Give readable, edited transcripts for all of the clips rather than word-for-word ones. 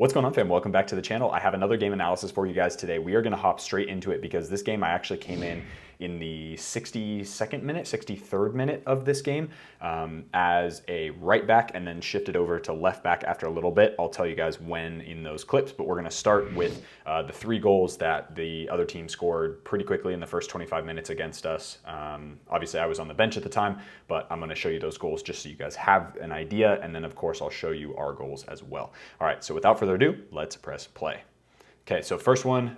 What's going on, fam? Welcome back to the channel. I have another game analysis for you guys today. We are going to hop straight into it because this game I actually came in the 62nd minute, 63rd minute of this game as a right back and then shifted over to left back after a little bit. I'll tell you guys when in those clips, but we're going to start with the 3 goals that the other team scored pretty quickly in the first 25 minutes against us. Obviously, I was on the bench at the time, but I'm going to show you those goals just so you guys have an idea, and then of course I'll show you our goals as well. All right, so without further ado, let's press play. Okay, so first one,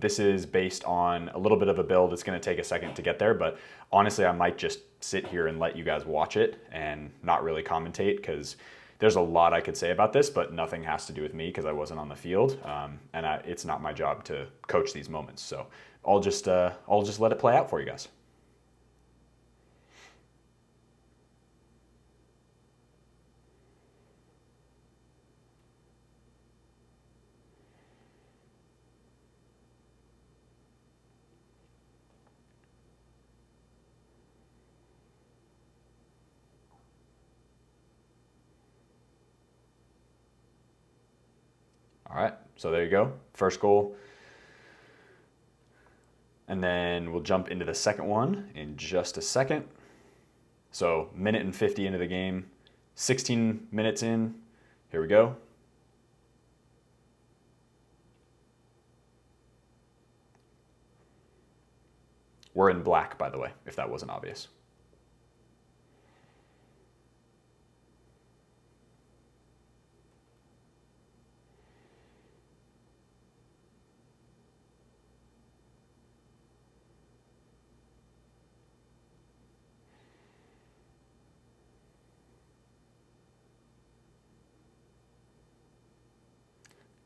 this is based on a little bit of a build. It's going to take a second to get there, but honestly, I might just sit here and let you guys watch it and not really commentate because there's a lot I could say about this, but nothing has to do with me because I wasn't on the field, and it's not my job to coach these moments. So I'll just let it play out for you guys. All right, so there you go. First goal. And then we'll jump into the second one in just a second. So minute and 50 into the game, 16 minutes in, here we go. We're in black, by the way, if that wasn't obvious.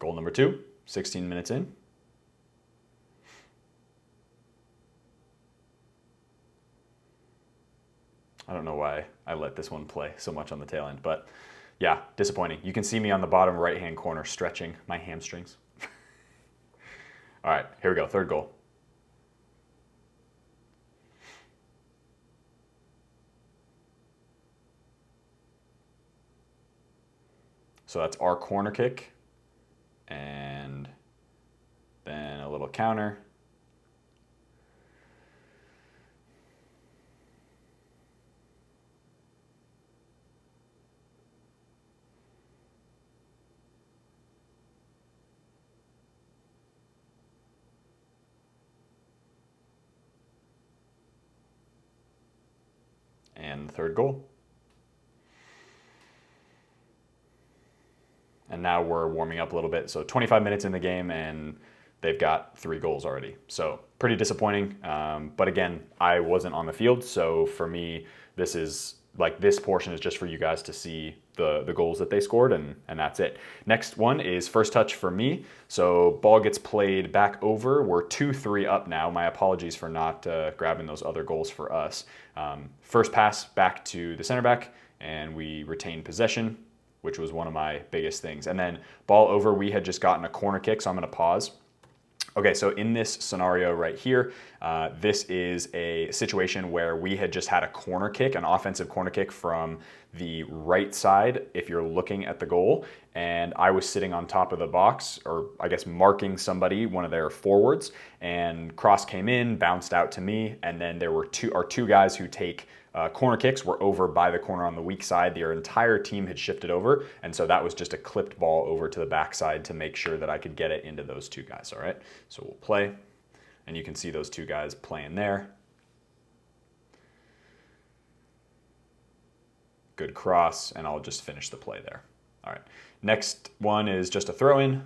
Goal number 2, 16 minutes in. I don't know why I let this one play so much on the tail end, but yeah, disappointing. You can see me on the bottom right-hand corner stretching my hamstrings. All right, here we go, third goal. So that's our corner kick. And then a little counter. And the third goal. And now we're warming up a little bit. So 25 minutes in the game and they've got 3 goals already. So pretty disappointing. But again, I wasn't on the field. So for me, this portion is just for you guys to see the goals that they scored, and that's it. Next one is first touch for me. So ball gets played back over. We're 2-3 up now. My apologies for not grabbing those other goals for us. First pass back to the center back and we retain possession, which was one of my biggest things. And then ball over, we had just gotten a corner kick, so I'm gonna pause. Okay, so in this scenario right here, this is a situation where we had just had a corner kick, an offensive corner kick from the right side, if you're looking at the goal, and I was sitting on top of the box, or I guess marking somebody, one of their forwards, and cross came in, bounced out to me, and then there were our two guys who take corner kicks were over by the corner on the weak side. Their entire team had shifted over, and so that was just a clipped ball over to the backside to make sure that I could get it into those 2 guys, all right? So we'll play, and you can see those 2 guys playing there. Good cross, and I'll just finish the play there. All right, next one is just a throw-in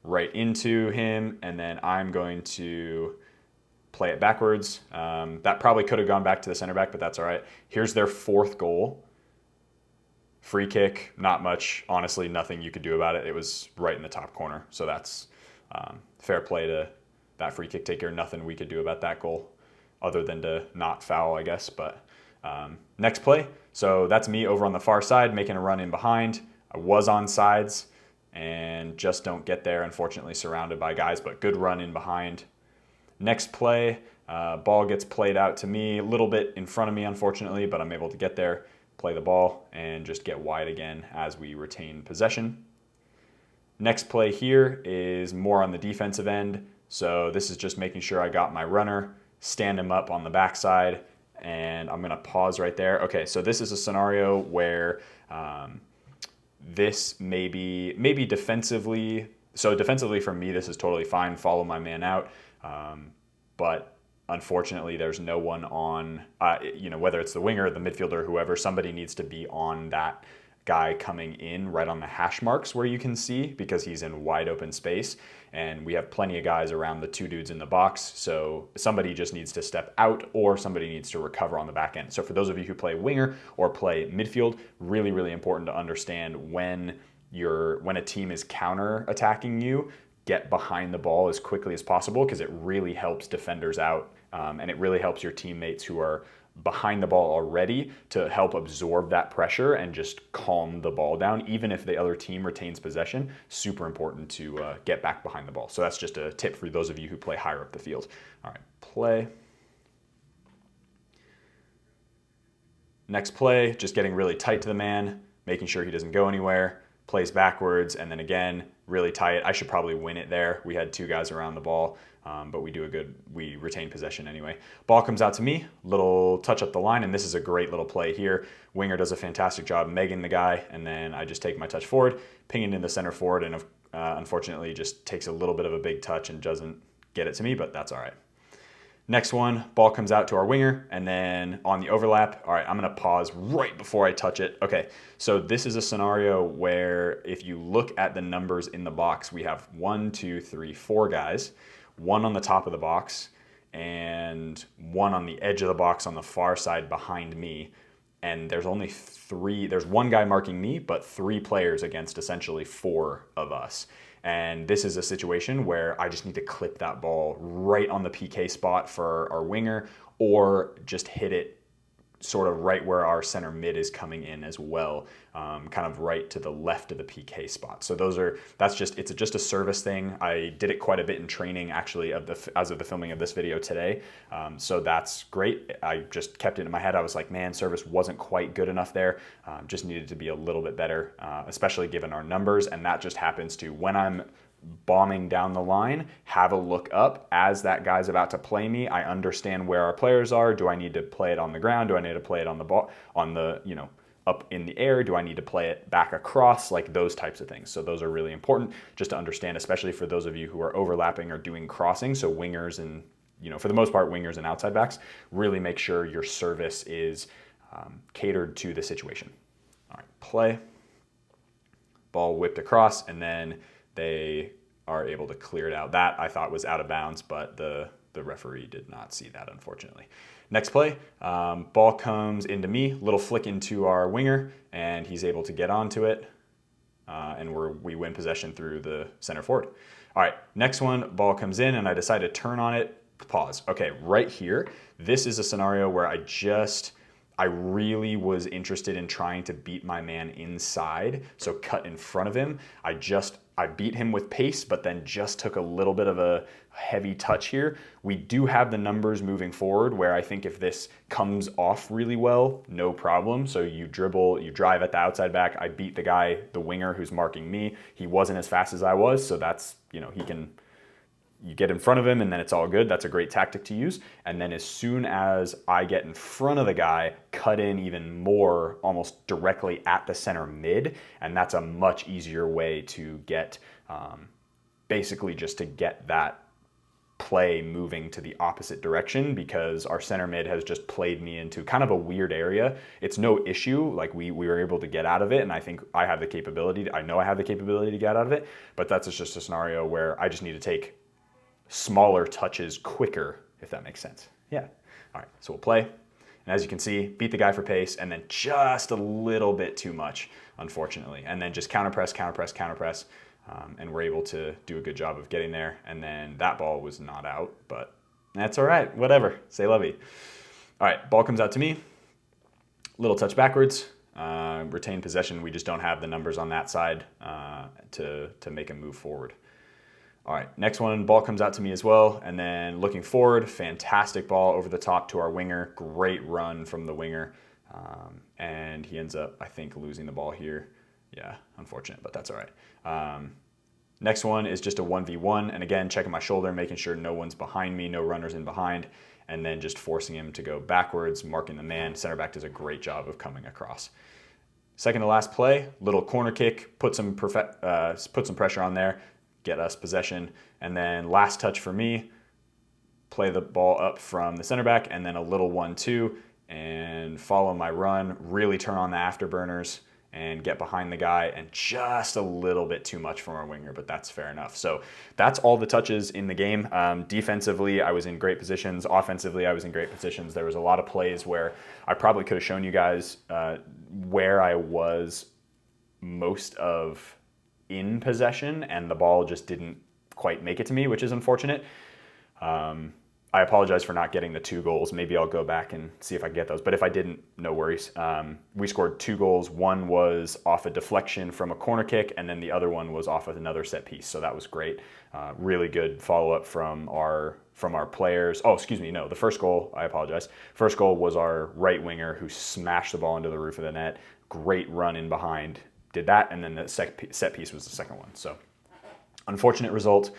right into him, and then I'm going to play it backwards. That probably could have gone back to the center back, but that's all right. Here's their 4th goal. Free kick, not much. Honestly, nothing you could do about it. It was right in the top corner. So that's fair play to that free kick taker. Nothing we could do about that goal other than to not foul, I guess. But next play. So that's me over on the far side making a run in behind. I was on sides and just don't get there, unfortunately surrounded by guys, but good run in behind. Next play, ball gets played out to me, a little bit in front of me, unfortunately, but I'm able to get there, play the ball, and just get wide again as we retain possession. Next play here is more on the defensive end. So this is just making sure I got my runner, stand him up on the backside, and I'm gonna pause right there. Okay, so this is a scenario where this maybe defensively. So defensively for me, this is totally fine. Follow my man out, but unfortunately, there's no one on. Whether it's the winger, the midfielder, whoever, somebody needs to be on that guy coming in right on the hash marks where you can see, because he's in wide open space, and we have plenty of guys around the two dudes in the box. So somebody just needs to step out, or somebody needs to recover on the back end. So for those of you who play winger or play midfield, really, really important to understand when a team is counter attacking you, get behind the ball as quickly as possible, because it really helps defenders out, and it really helps your teammates who are behind the ball already to help absorb that pressure and just calm the ball down, even if the other team retains possession. Super important to get back behind the ball. So that's just a tip for those of you who play higher up the field. All right, play. Next play, just getting really tight to the man, making sure he doesn't go anywhere, plays backwards, and then again, really tight. I should probably win it there. We had two guys around the ball, but we retain possession anyway. Ball comes out to me, little touch up the line, and this is a great little play here. Winger does a fantastic job megging the guy, and then I just take my touch forward, ping it in the center forward, and unfortunately just takes a little bit of a big touch and doesn't get it to me, but that's all right. Next one, ball comes out to our winger, and then on the overlap, all right, I'm gonna pause right before I touch it. Okay, so this is a scenario where if you look at the numbers in the box, we have 1, 2, 3, 4 guys, one on the top of the box, and one on the edge of the box on the far side behind me. And there's only there's one guy marking me, but 3 players against essentially 4 of us. And this is a situation where I just need to clip that ball right on the PK spot for our winger, or just hit it sort of right where our center mid is coming in as well, kind of right to the left of the PK spot. So it's just a service thing. I did it quite a bit in training, actually, as of the filming of this video today. So that's great. I just kept it in my head. I was like, man, service wasn't quite good enough there. Just needed to be a little bit better, especially given our numbers. And that just happens to, when I'm bombing down the line, have a look up as that guy's about to play me. I understand where our players are. Do I need to play it on the ground? Do I need to play it on the ball, up in the air? Do I need to play it back across? Like those types of things. So those are really important just to understand, especially for those of you who are overlapping or doing crossing. So wingers and, for the most part, wingers and outside backs, really make sure your service is catered to the situation. All right, play. Ball whipped across, and then they are able to clear it out. That I thought was out of bounds, but the referee did not see that, unfortunately. Next play, ball comes into me, little flick into our winger, and he's able to get onto it, and we win possession through the center forward. All right, next one, ball comes in, and I decide to turn on it, pause. Okay, right here, this is a scenario where I really was interested in trying to beat my man inside, so cut in front of him. I beat him with pace, but then just took a little bit of a heavy touch here. We do have the numbers moving forward where I think if this comes off really well, no problem. So you drive at the outside back. I beat the winger who's marking me. He wasn't as fast as I was, so that's, you get in front of him and then it's all good. That's a great tactic to use. And then as soon as I get in front of the guy, cut in even more, almost directly at the center mid. And that's a much easier way to get, basically just to get that play moving to the opposite direction, because our center mid has just played me into kind of a weird area. It's no issue. Like we were able to get out of it. And I think I have the capability. I know I have the capability to get out of it, but that's just a scenario where I just need to take smaller touches quicker, if that makes sense. Yeah. All right, so we'll play. And as you can see, beat the guy for pace, and then just a little bit too much, unfortunately. And then just counter press, and we're able to do a good job of getting there. And then that ball was not out, but that's all right, whatever, say lovey. All right, ball comes out to me, little touch backwards, retain possession. We just don't have the numbers on that side to make a move forward. All right, next one, ball comes out to me as well, and then looking forward, fantastic ball over the top to our winger, great run from the winger, and he ends up, I think, losing the ball here. Yeah, unfortunate, but that's all right. Next one is just a 1v1, and again, checking my shoulder, making sure no one's behind me, no runners in behind, and then just forcing him to go backwards, marking the man. Center back does a great job of coming across. Second to last play, little corner kick, put some pressure on there, get us possession, and then last touch for me, play the ball up from the center back, and then a little 1-2, and follow my run, really turn on the afterburners, and get behind the guy, and just a little bit too much from our winger, but that's fair enough. So that's all the touches in the game. Defensively, I was in great positions. Offensively, I was in great positions. There was a lot of plays where I probably could have shown you guys where I was most of in possession, and the ball just didn't quite make it to me, which is unfortunate. I apologize for not getting the 2 goals. Maybe I'll go back and see if I can get those. But if I didn't, no worries. We scored 2 goals. One was off a deflection from a corner kick, and then the other one was off of another set piece. So that was great. Really good follow-up from our players. Oh, excuse me. No, the first goal, I apologize. First goal was our right winger who smashed the ball into the roof of the net. Great run in behind. Did that, and then the set piece was the second one. So unfortunate result,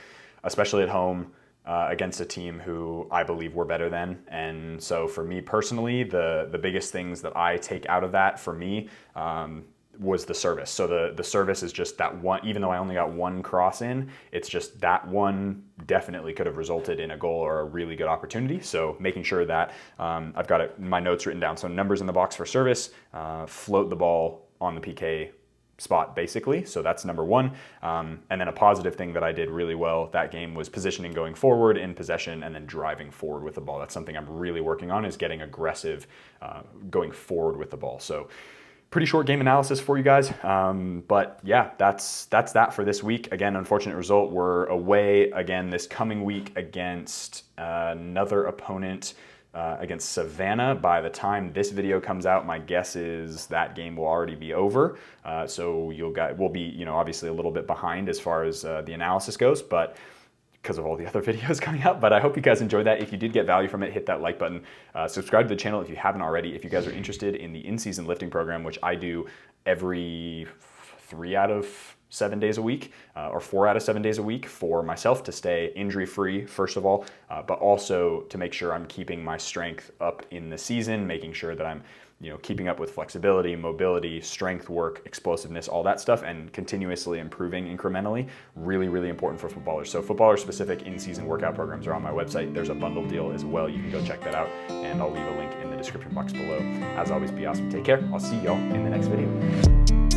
especially at home. Against a team who I believe we're better than. And so for me personally, the biggest things that I take out of that for me was the service. So the service is just that one, even though I only got 1 cross in, it's just that one definitely could have resulted in a goal or a really good opportunity. So making sure that I've got my notes written down. So numbers in the box for service, float the ball on the PK spot basically. So that's number 1. And then a positive thing that I did really well that game was positioning going forward in possession and then driving forward with the ball. That's something I'm really working on, is getting aggressive going forward with the ball. So pretty short game analysis for you guys. But yeah, that's that for this week. Again, unfortunate result. We're away again this coming week against another opponent, against Savannah. By the time this video comes out, my guess is that game will already be over. So we'll be, obviously a little bit behind as far as the analysis goes, but because of all the other videos coming up. But I hope you guys enjoyed that. If you did get value from it, hit that like button. Subscribe to the channel if you haven't already. If you guys are interested in the in-season lifting program, which I do every 3 out of 7 days a week, or 4 out of 7 days a week for myself to stay injury-free, first of all, but also to make sure I'm keeping my strength up in the season, making sure that I'm keeping up with flexibility, mobility, strength work, explosiveness, all that stuff, and continuously improving incrementally. Really, really important for footballers. So footballer-specific in-season workout programs are on my website. There's a bundle deal as well. You can go check that out, and I'll leave a link in the description box below. As always, be awesome. Take care. I'll see y'all in the next video.